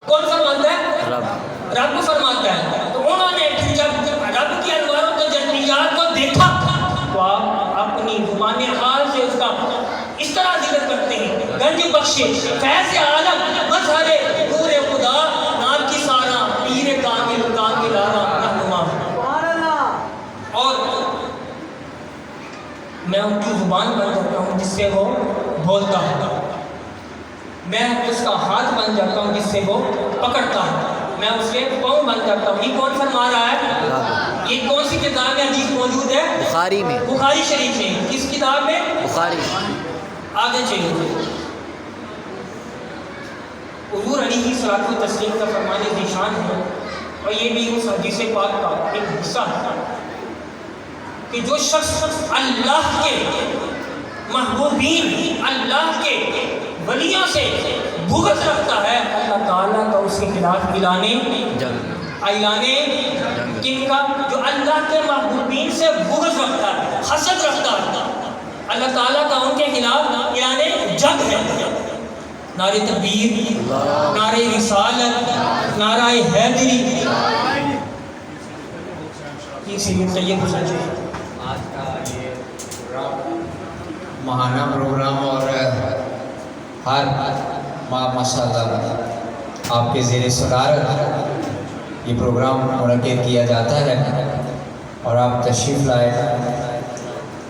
کون فرماتا ہے؟ رب فرماتا ہے۔ تو انہوں نے پھر جب رب کی انواروں کو جنیات کو دیکھا تو آپ اپنی زبان حال سے اس کا اس طرح ذکر کرتے ہیں، گنج بخشے فیض عالم مظہر نور خدا نام کی سارا پیر کامل کامل آرا رہنما۔ اور میں ان کی زبان بن جاتا ہوں جس سے وہ بولتا ہے، میں اس کا ہاتھ بن جاتا ہوں جس سے وہ پکڑتا ہے، میں اس کے پاؤں بن جاتا ہوں۔ یہ کون فرما رہا ہے؟ یہ کون سی کتاب میں حدیث موجود ہے؟ بخاری میں، بخاری شریف میں۔ کس کتاب میں؟ بخاری۔ آگے چلیے، حضور علیہ الصلوۃ والتسلیم کا فرمان ذیشان ہے، اور یہ بھی اس حدیث پاک کا ایک حصہ ہے کہ جو شخص اللہ کے محبوبین، اللہ کے ولیوں سے بغض رکھتا ہے، اللہ تعالیٰ کا اس کے خلاف اعلان کن کا؟ جو اللہ کے محبوبین سے بغض رکھتا ہے، حسد رکھتا ہے، اللہ تعالیٰ کا ان کے خلاف اعلان جنگ ہے۔ نعرہ تکبیر، نعرہ رسالت، نعرہ حیدری۔ طیب حسین آج کا یہ ماہانہ پروگرام اور ہر ماہ ماشاءاللہ آپ کے زیر صدارت یہ پروگرام منعقد کیا جاتا ہے، اور آپ تشریف لائے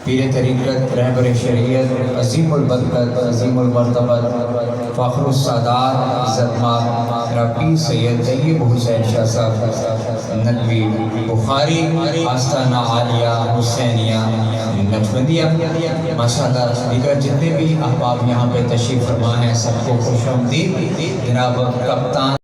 پیر طریقت، رہبر شریعت، عظیم البرکت، عظیم المرتبت، فخر السادات، عزت مآب ربی سید طیب حسین شاہ صاحب ندوی بخاری آستانہ عالیہ حسینیہ نقشبندیہ۔ ماشاءاللہ دیگر جتنے بھی احباب یہاں پہ تشریف فرما ہیں سب کو خوش آمدید۔ جناب کپتان